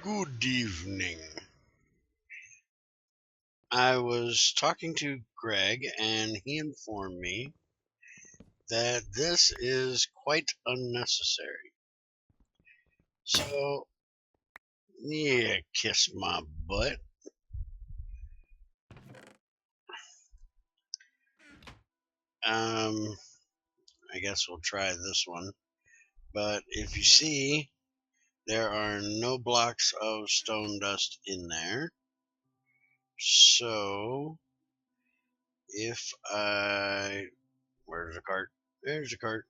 Good evening. I was talking to Greg, and he informed me that this is quite unnecessary. So, yeah, kiss my butt. I guess we'll try this one. But if you see, there are no blocks of stone dust in there. So, if I. Where's the cart? There's the cart.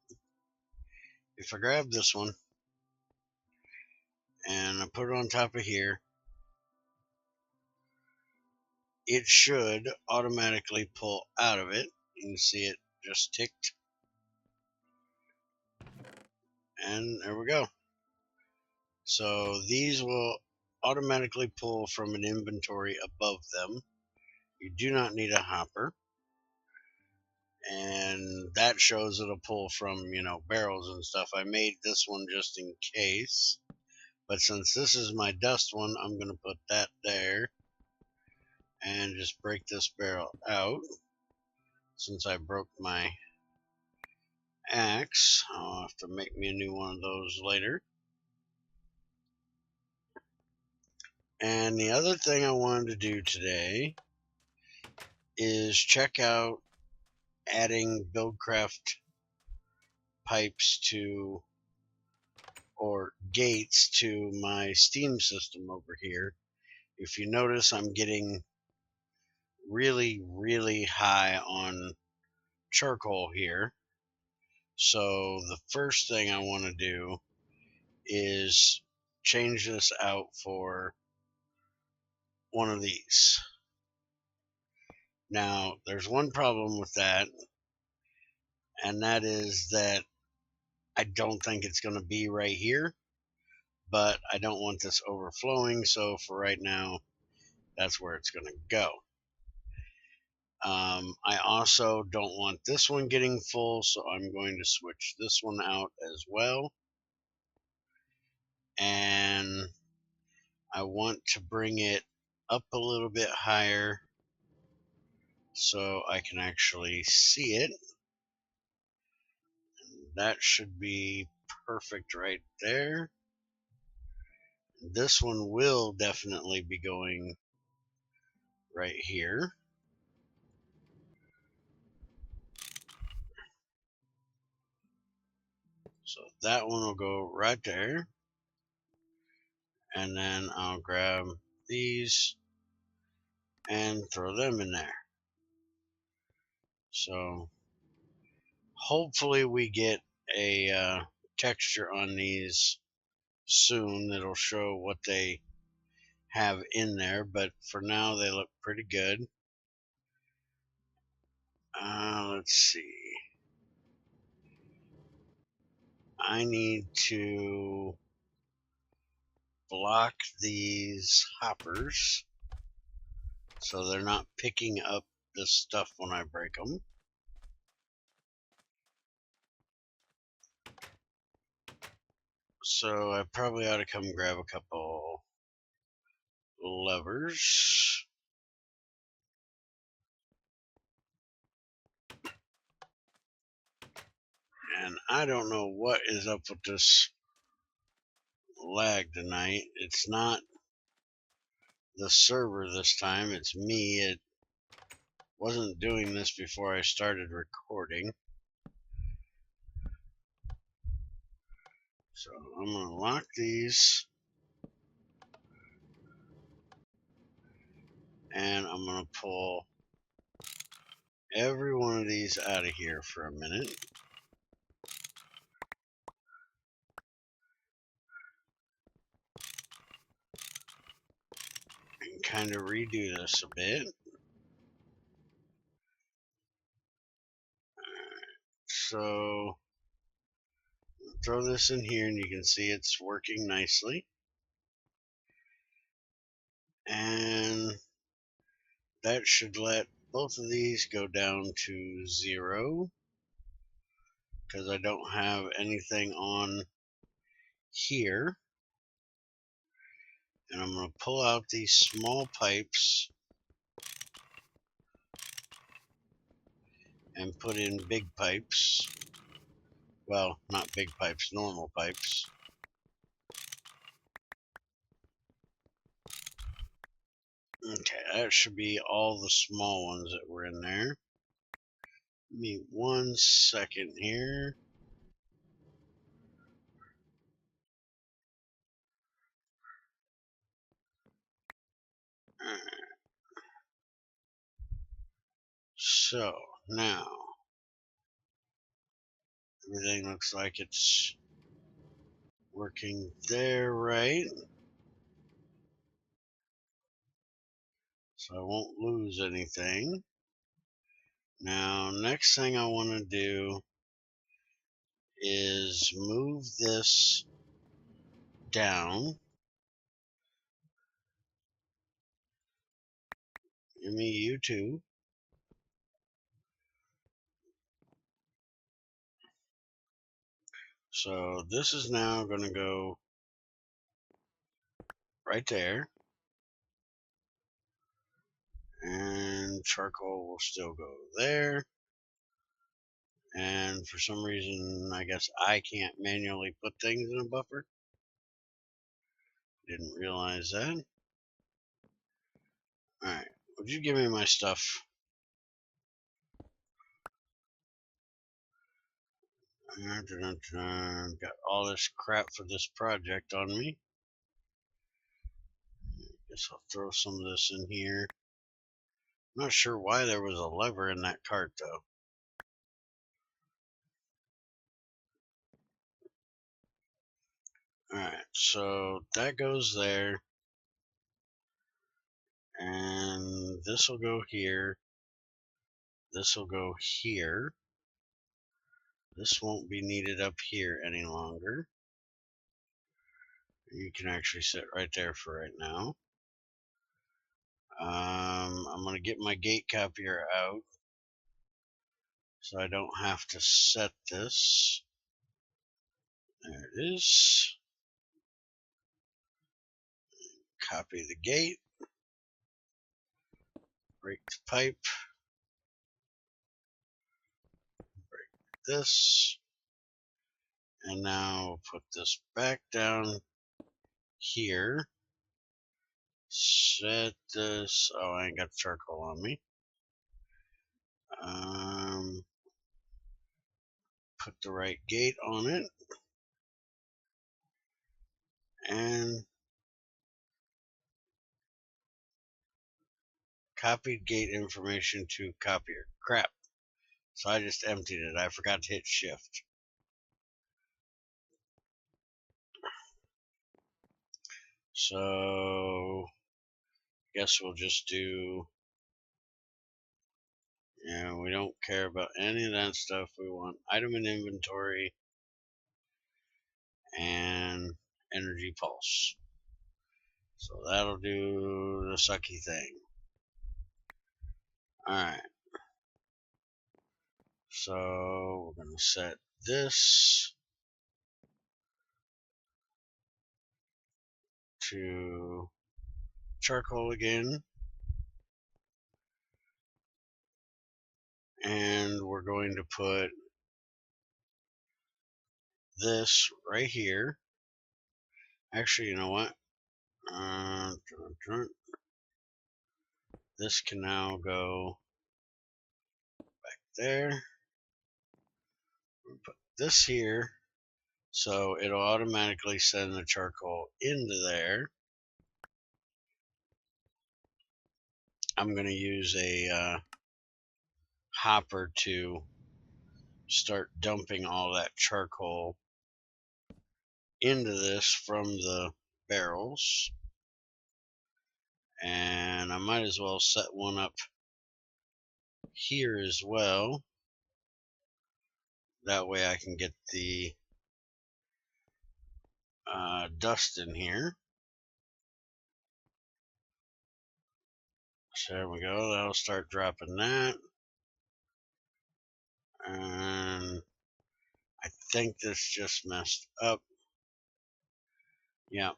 If I grab this one and I put it on top of here, it should automatically pull out of it. You can see it just ticked. And there we go. So these will automatically pull from an inventory above them. You do not need a hopper. And that shows it'll pull from, barrels and stuff. I made this one just in case. But since this is my dust one, I'm going to put that there. And just break this barrel out. Since I broke my axe, I'll have to make me a new one of those later. And the other thing I wanted to do today is check out adding Buildcraft pipes to, or gates to, my Steam system over here. If you notice, I'm getting really high on charcoal here. So the first thing I want to do is change this out for one of these. Now, there's one problem with that, and that is that I don't think it's going to be right here, but I don't want this overflowing, so for right now, that's where it's going to go. I also don't want this one getting full, so I'm going to switch this one out as well. And I want to bring it up a little bit higher so I can actually see it. That should be perfect right there. This one will definitely be going right here. So that one will go right there. And then I'll grab these and throw them in there. So hopefully we get a texture on these soon that'll show what they have in there, but for now they look pretty good. Let's see. I need to block these hoppers so they're not picking up this stuff when I break them. So I probably ought to come grab a couple levers. And I don't know what is up with this lag tonight. It's not the server this time, it's me. It wasn't doing this before I started recording. So I'm going to lock these. And I'm going to pull every one of these out of here for a minute. And kind of redo this a bit. So throw this in here and you can see it's working nicely. And that should let both of these go down to 0 because I don't have anything on here. And I'm going to pull out these small pipes and put in big pipes. Well, not big pipes, normal pipes. Okay, that should be all the small ones that were in there. Give me 1 second here. Alright. So, now, everything looks like it's working there, right? So I won't lose anything. Now, next thing I want to do is move this down. Give me you too. So this is now going to go right there. And charcoal will still go there. And for some reason, I guess I can't manually put things in a buffer. Didn't realize that. Alright, would you give me my stuff? Got all this crap for this project on me. Guess I'll throw some of this in here. I'm not sure why there was a lever in that cart though. Alright, so that goes there. And this will go here. This will go here. This won't be needed up here any longer. You can actually sit right there for right now. I'm going to get my gate copier out so I don't have to set this. There it is. Copy the gate. Break the pipe. Break this. And now we'll put this back down here. Set this. Oh, I ain't got charcoal on me. Put the right gate on it. And copied gate information to copier. Crap. So I just emptied it. I forgot to hit shift. So guess we'll just do, we don't care about any of that stuff. We want item in inventory and energy pulse. So that'll do the sucky thing. Alright. So we're going to set this to charcoal again. And we're going to put this right here. Actually, you know what? This can now go back there. We'll put this here, so it'll automatically send the charcoal into there. I'm going to use a hopper to start dumping all that charcoal into this from the barrels. And I might as well set one up here as well. That way I can get the dust in here. So there we go. That'll start dropping that. And I think this just messed up. Yeah,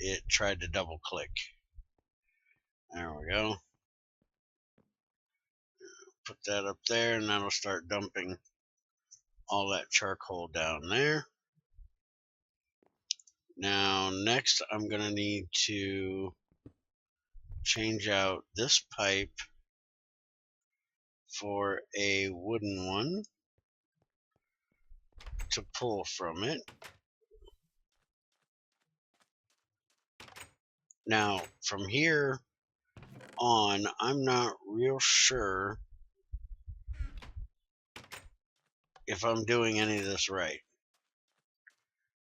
it tried to double click. There we go. Put that up there, and that'll start dumping all that charcoal down there. Now next I'm going to need to change out this pipe for a wooden one to pull from it. Now from here on, I'm not real sure if I'm doing any of this right.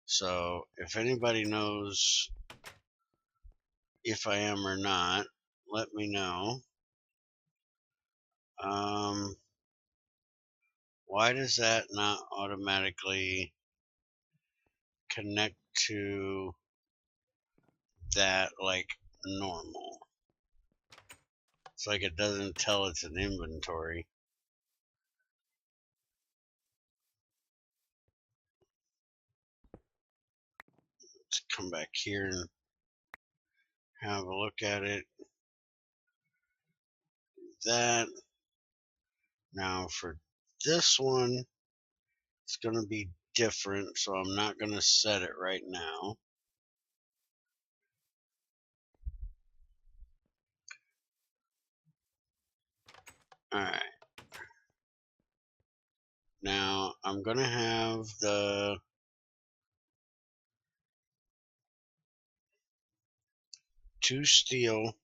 So if anybody knows if I am or not, let me know. Why does that not automatically connect to that like normal? It's like it doesn't tell it's an inventory. Let's come back here and have a look at it. That. Now for this one, it's going to be different, so I'm not going to set it right now. Alright. Now I'm going to have the two steel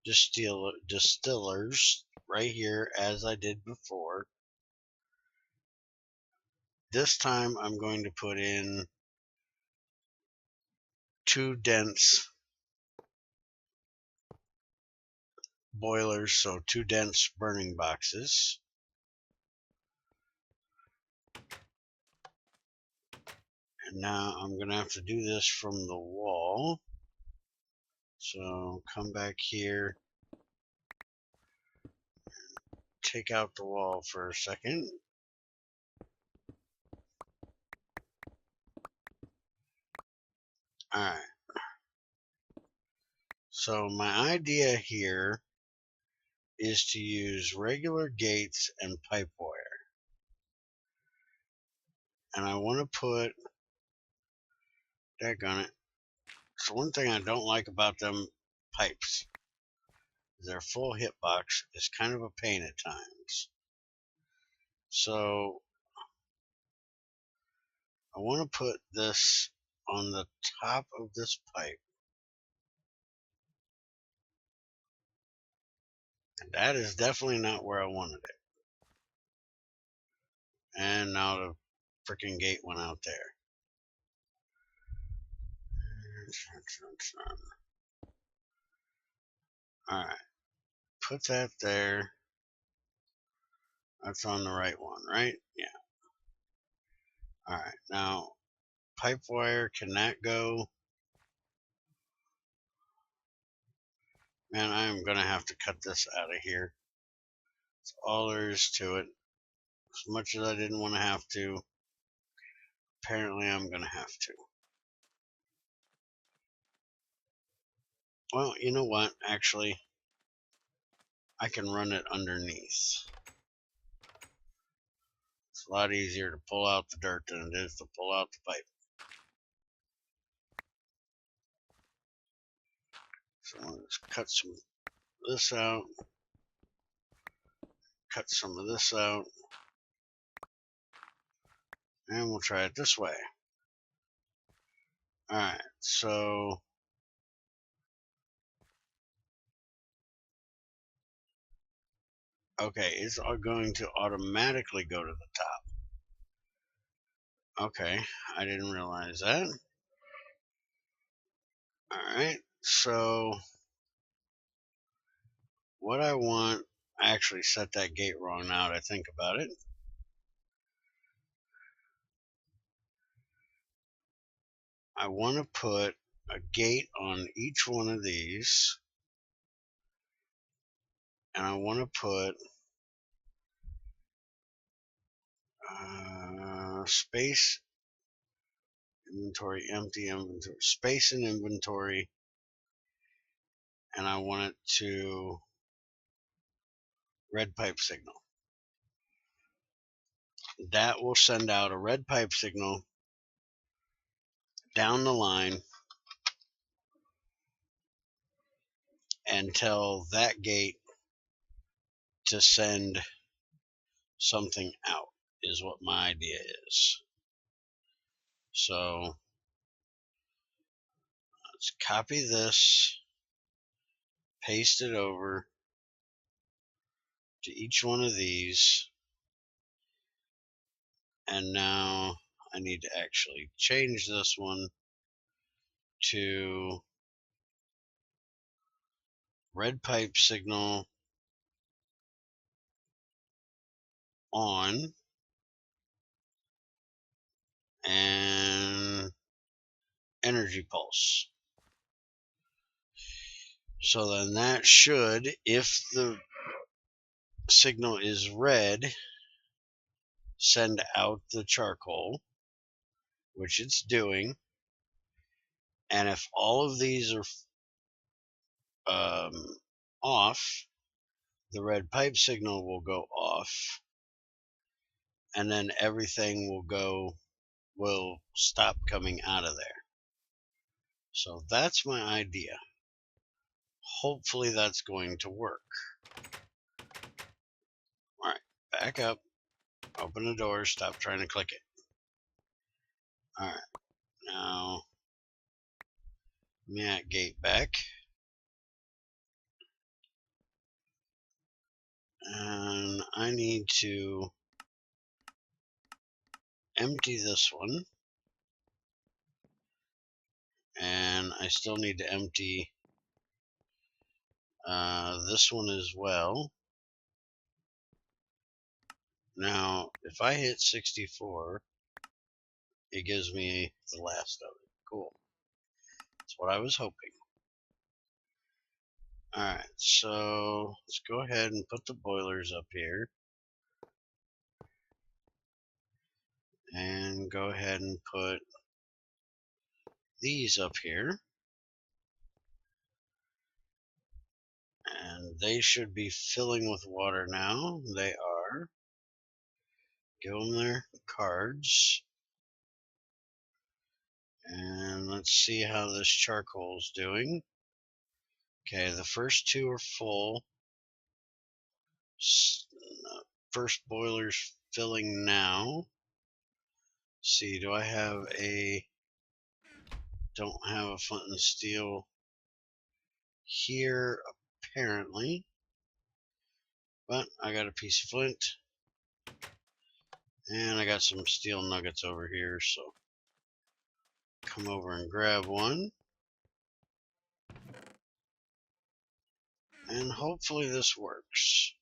distillers right here as I did before. This time I'm going to put in two dense boilers, so two dense burning boxes. And now I'm going to have to do this from the wall. So come back here, take out the wall for a second. Alright. So my idea here is to use regular gates and pipe wire. And I want to put, daggone it. So one thing I don't like about them pipes is their full hitbox is kind of a pain at times. So I want to put this on the top of this pipe. And that is definitely not where I wanted it. And now the freaking gate went out there. Alright. Put that there. That's on the right one, right? Yeah. Alright. Now, pipe wire, can that go? Man, I am going to have to cut this out of here. That's all there is to it. As much as I didn't want to have to, apparently I'm going to have to. Well, you know what? Actually, I can run it underneath. It's a lot easier to pull out the dirt than it is to pull out the pipe. So let's cut some of this out. Cut some of this out. And we'll try it this way. Alright, so okay, it's going to automatically go to the top. Okay, I didn't realize that. Alright, so what I want, I actually set that gate wrong now that I think about it. I want to put a gate on each one of these, and I want to put space inventory, empty inventory, space in inventory, and I want it to red pipe signal. That will send out a red pipe signal down the line and tell that gate to send something out, is what my idea is. So let's copy this, paste it over to each one of these, and now I need to actually change this one to red pipe signal on and energy pulse. So then that should, if the signal is red, send out the charcoal, which it's doing. And if all of these are off, the red pipe signal will go off, and then everything will stop coming out of there. So that's my idea. Hopefully that's going to work. All right, back up, open the door, stop trying to click it. All right, now let me add gate back. And I need to empty this one. And I still need to empty this one as well. Now, if I hit 64, it gives me the last of it. Cool. That's what I was hoping. Alright, so let's go ahead and put the boilers up here. And go ahead and put these up here. And they should be filling with water now. They are. Give them their cards. And let's see how this charcoal's doing. Okay, the first two are full. First boiler's filling now. See, do I have a... Don't have a flint and steel here, apparently. But I got a piece of flint. And I got some steel nuggets over here, so come over and grab one. And hopefully this works.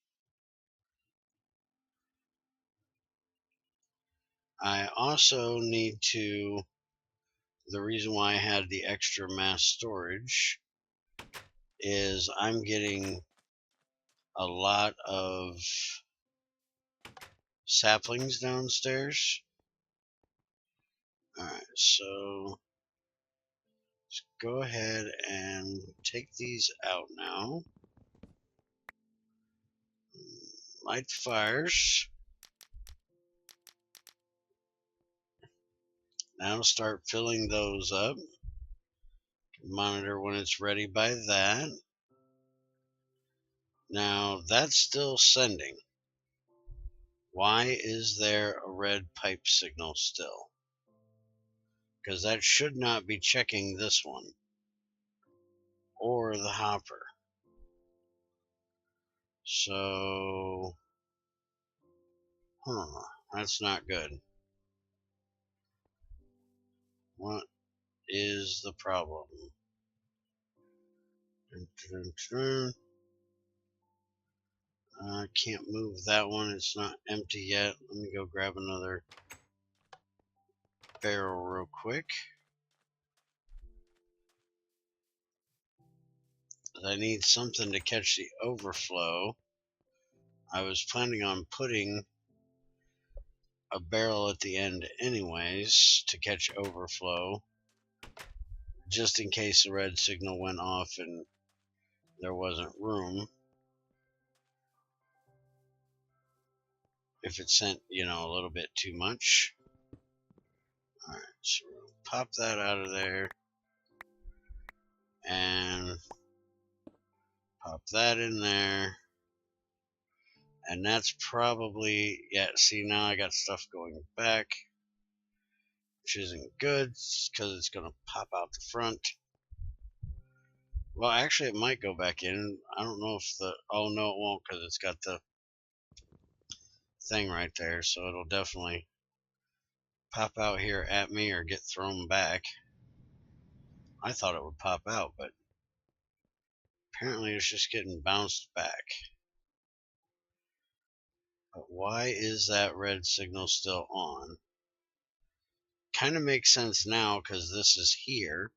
I also need to... The reason why I had the extra mass storage is I'm getting a lot of saplings downstairs. Alright, so let's go ahead and take these out now. Light the fires. Now start filling those up. Monitor when it's ready by that. Now that's still sending. Why is there a red pipe signal still? Because that should not be checking this one or the hopper. So, that's not good. What is the problem? I can't move that one. It's not empty yet. Let me go grab another barrel real quick. I need something to catch the overflow. I was planning on putting a barrel at the end anyways to catch overflow, just in case the red signal went off and there wasn't room. If it sent, a little bit too much. Alright, so we'll pop that out of there and pop that in there. And that's probably, yeah, see, now I got stuff going back, which isn't good because it's going to pop out the front. Well, actually, it might go back in. I don't know if oh, no, it won't because it's got the thing right there. So it'll definitely pop out here at me or get thrown back. I thought it would pop out, but apparently it's just getting bounced back. But why is that red signal still on? Kind of makes sense now because this is here.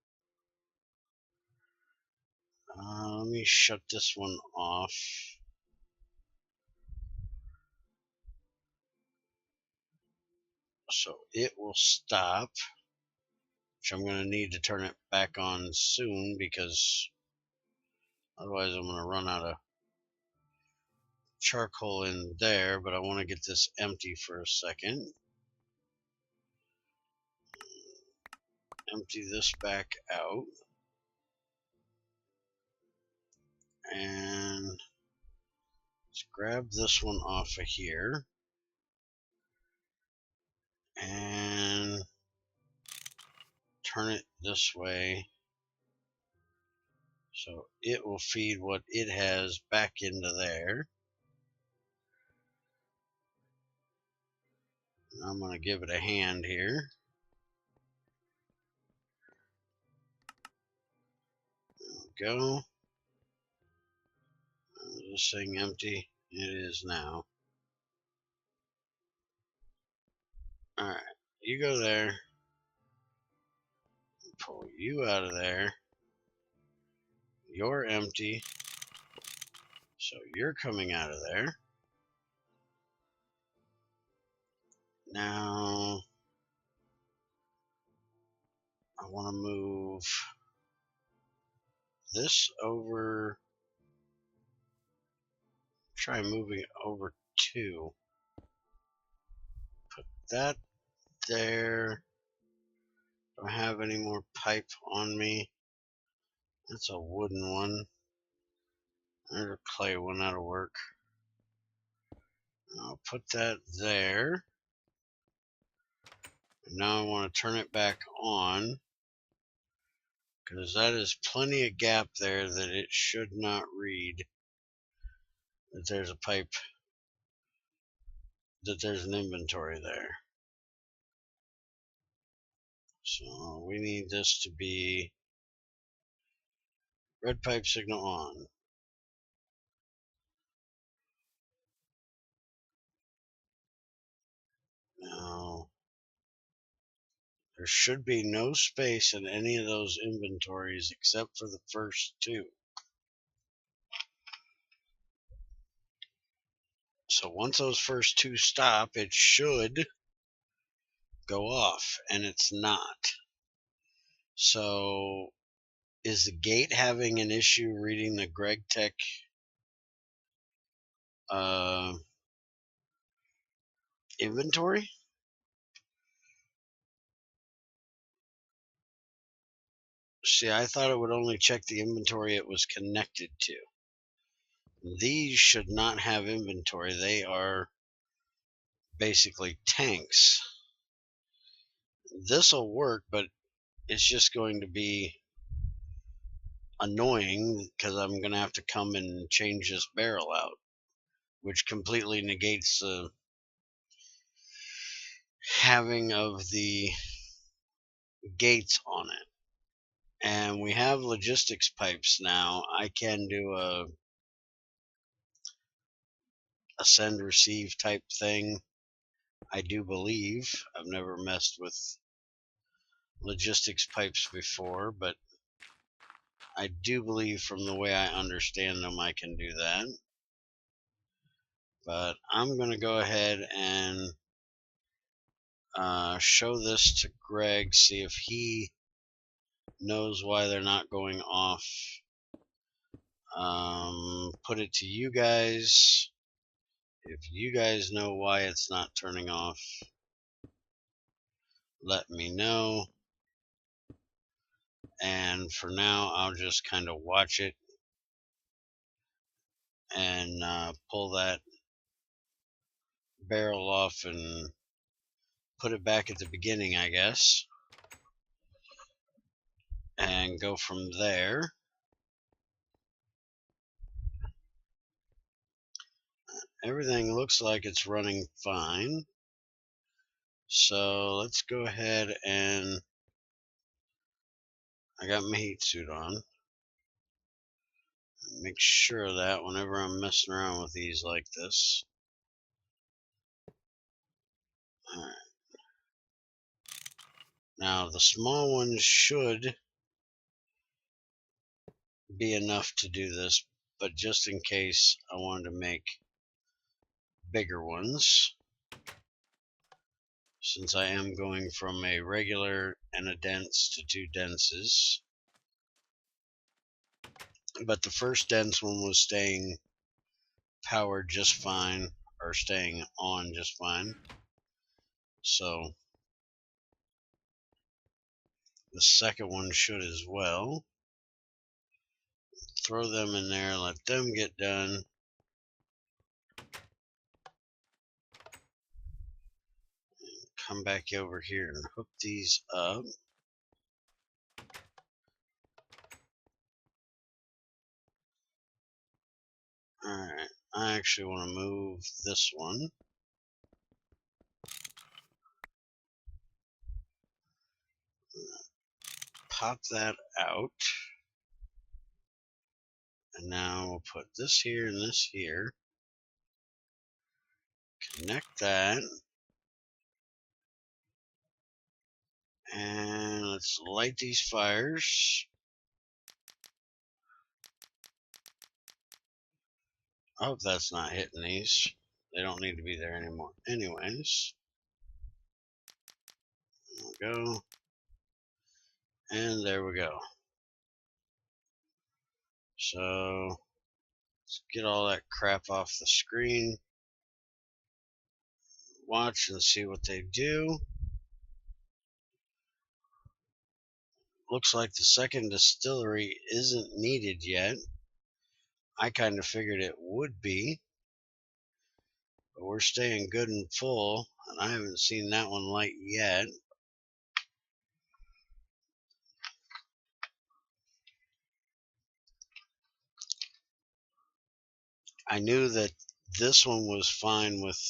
Let me shut this one off. So it will stop, which I'm going to need to turn it back on soon because otherwise I'm going to run out of charcoal in there. But I want to get this empty for a second. Empty this back out. And let's grab this one off of here. And turn it this way. So it will feed what it has back into there. I'm going to give it a hand here. There we go. Is this thing empty? It is now. Alright, you go there. Pull you out of there. You're empty. So you're coming out of there. Now, I want to move this over. Try moving it over 2. Put that there. Don't have any more pipe on me. That's a wooden one. There's a clay one. That'll work. I'll put that there. And now I want to turn it back on, because that is plenty of gap there that it should not read that there's a pipe, that there's an inventory there. So we need this to be red pipe signal on. Now, there should be no space in any of those inventories except for the first 2. So once those first 2 stop, it should go off, and it's not. So is the gate having an issue reading the Gregtech inventory? See, I thought it would only check the inventory it was connected to. These should not have inventory. They are basically tanks. This will work, but it's just going to be annoying because I'm going to have to come and change this barrel out, which completely negates the having of the gates on it. And we have logistics pipes now. I can do a send receive type thing, I do believe. I've never messed with logistics pipes before, but I do believe from the way I understand them I can do that. But I'm going to go ahead and show this to Greg, see if he knows why they're not going off. Put it to you guys. If you guys know why it's not turning off, let me know. And for now, I'll just kind of watch it and pull that barrel off and put it back at the beginning, I guess, and go from there. Everything looks like it's running fine. So let's go ahead and I got my heat suit on. Make sure of that whenever I'm messing around with these like this. Alright. Now the small ones should be enough to do this, but just in case I wanted to make bigger ones, since I am going from a regular and a dense to 2 denses. But the first dense one was staying powered just fine, or staying on just fine. So the second one should as well. Throw them in there, let them get done. Come back over here and hook these up. Alright, I actually want to move this one. Pop that out. And now we'll put this here and this here. Connect that. And let's light these fires. I hope that's not hitting these. They don't need to be there anymore. Anyways. There we go. And there we go. So let's get all that crap off the screen. Watch and see what they do. Looks like the second distillery isn't needed yet. I kind of figured it would be. But we're staying good and full, and I haven't seen that one light yet. I knew that this one was fine with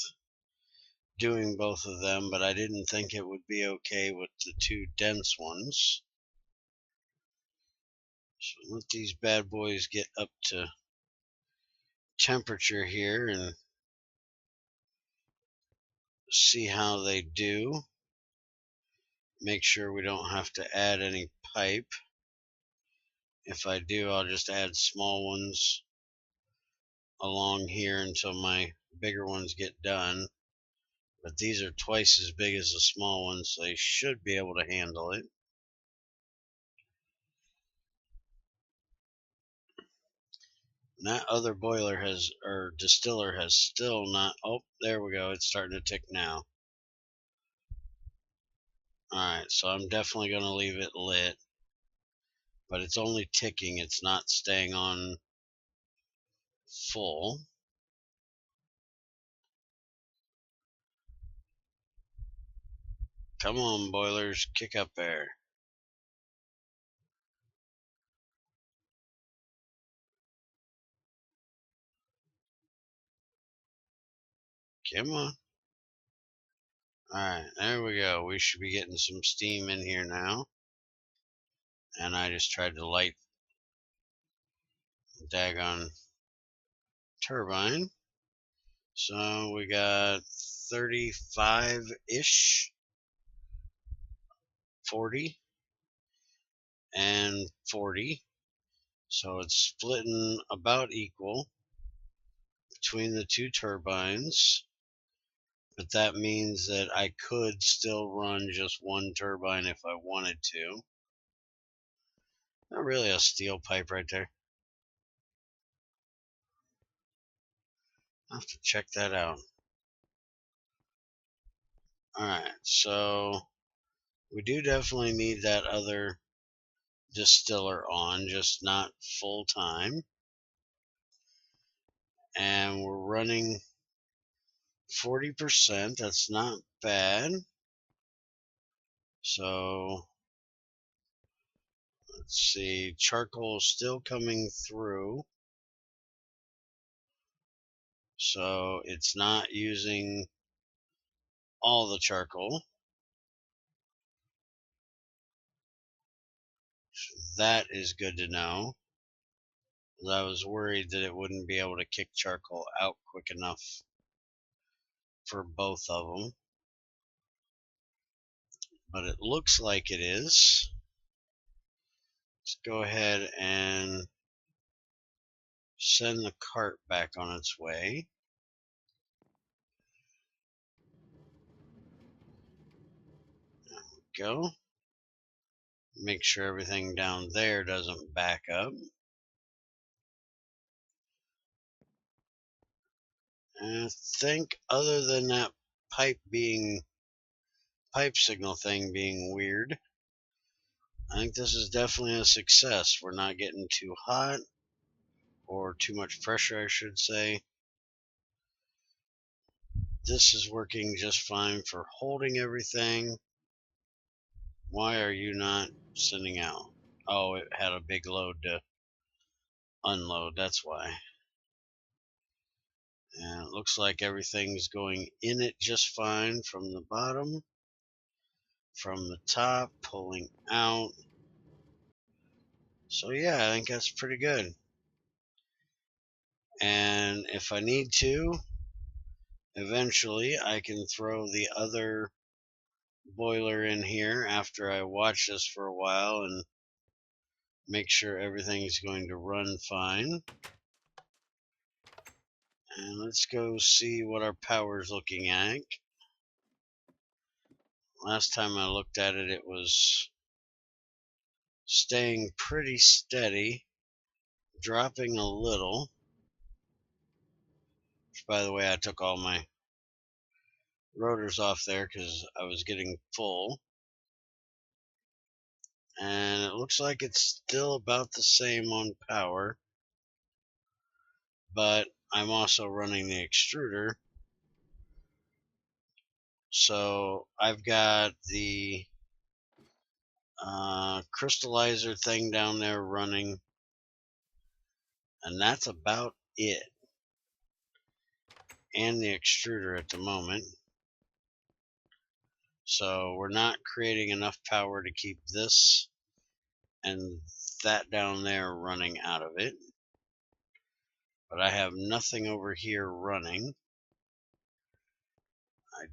doing both of them, but I didn't think it would be okay with the 2 dense ones. So let these bad boys get up to temperature here and see how they do. Make sure we don't have to add any pipe. If I do, I'll just add small ones along here until my bigger ones get done. But these are twice as big as the small ones, so they should be able to handle it. And that other boiler has, or distiller has still not, oh, there we go, it's starting to tick now. Alright, so I'm definitely going to leave it lit. But it's only ticking, it's not staying on full. Come on, boilers, kick up there. Come on. Alright, there we go. We should be getting some steam in here now. And I just tried to light the daggone turbine. So we got 35-ish, 40, and 40. So it's splitting about equal between the 2 turbines. but that means that I could still run just one turbine if I wanted to. Not really a steel pipe right there. I'll have to check that out. Alright, so we do definitely need that other distiller on, just not full time. And we're running 40%. That's not bad. So let's see, charcoal is still coming through. So it's not using all the charcoal. That is good to know. I was worried that it wouldn't be able to kick charcoal out quick enough for both of them. But it looks like it is. Let's go ahead and send the cart back on its way. There we go. Make sure everything down there doesn't back up. And I think other than that pipe signal thing being weird, I think this is definitely a success. We're not getting too hot or too much pressure, I should say. This is working just fine for holding everything. Why are you not sending out? Oh, it had a big load to unload, that's why. And it looks like everything's going in it just fine from the bottom, from the top, pulling out. So yeah, I think that's pretty good. And if I need to, eventually I can throw the other boiler in here after I watch this for a while and make sure everything's going to run fine. And let's go see what our power is looking at. Last time I looked at it, it was staying pretty steady, dropping a little. Which, by the way, I took all my rotors off there because I was getting full. And it looks like it's still about the same on power, but I'm also running the extruder. So I've got the crystallizer thing down there running, and that's about it. And the extruder at the moment. So we're not creating enough power to keep this and that down there running out of it. But I have nothing over here running. I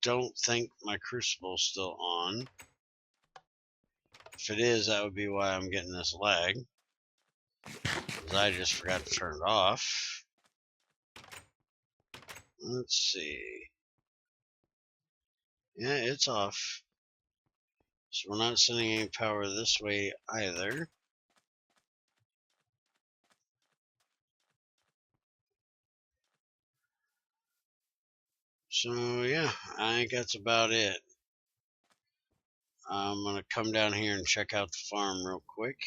don't think my crucible's still on. If it is, that would be why I'm getting this lag, because I just forgot to turn it off. Let's see. Yeah, it's off. So we're not sending any power this way either. So yeah, I think that's about it. I'm going to come down here and check out the farm real quick.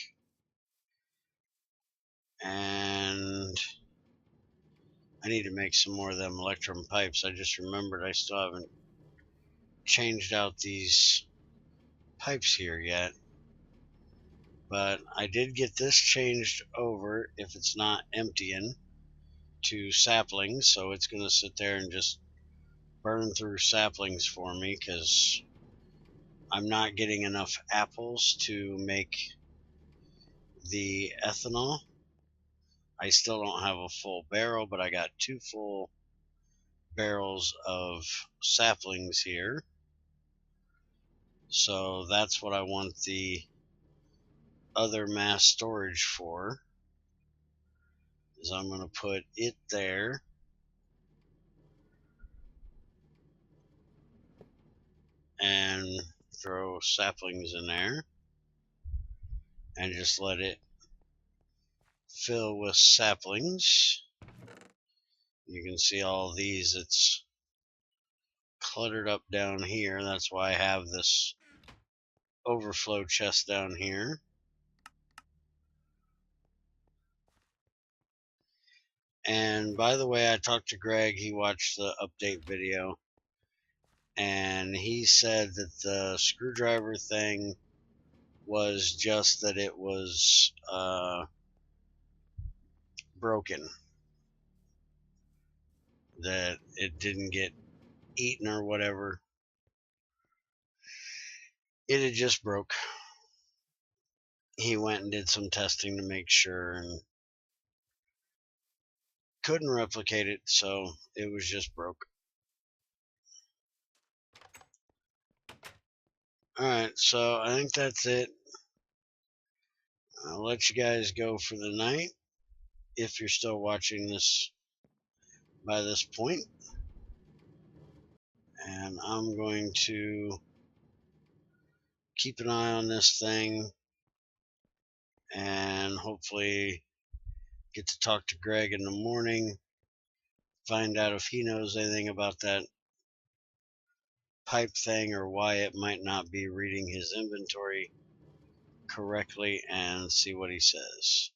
And I need to make some more of them electrum pipes. I just remembered I still haven't changed out these pipes here yet. But I did get this changed over, if it's not emptying, to saplings. So it's going to sit there and just burn through saplings for me, because I'm not getting enough apples to make the ethanol. I still don't have a full barrel, but I got 2 full barrels of saplings here. So that's what I want the other mass storage for, is I'm going to put it there. and throw saplings in there and just let it fill with saplings. You can see all these, it's cluttered up down here. That's why I have this overflow chest down here. And by the way, I talked to Greg. He watched the update video, and he said that the screwdriver thing was just that it was broken, that it didn't get eaten or whatever. It had just broke. He went and did some testing to make sure and couldn't replicate it, so it was just broke. Alright, so I think that's it. I'll let you guys go for the night if you're still watching this by this point. And I'm going to keep an eye on this thing and hopefully get to talk to Greg in the morning, find out if he knows anything about that pipe thing or why it might not be reading his inventory correctly, and see what he says.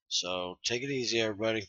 So take it easy, everybody.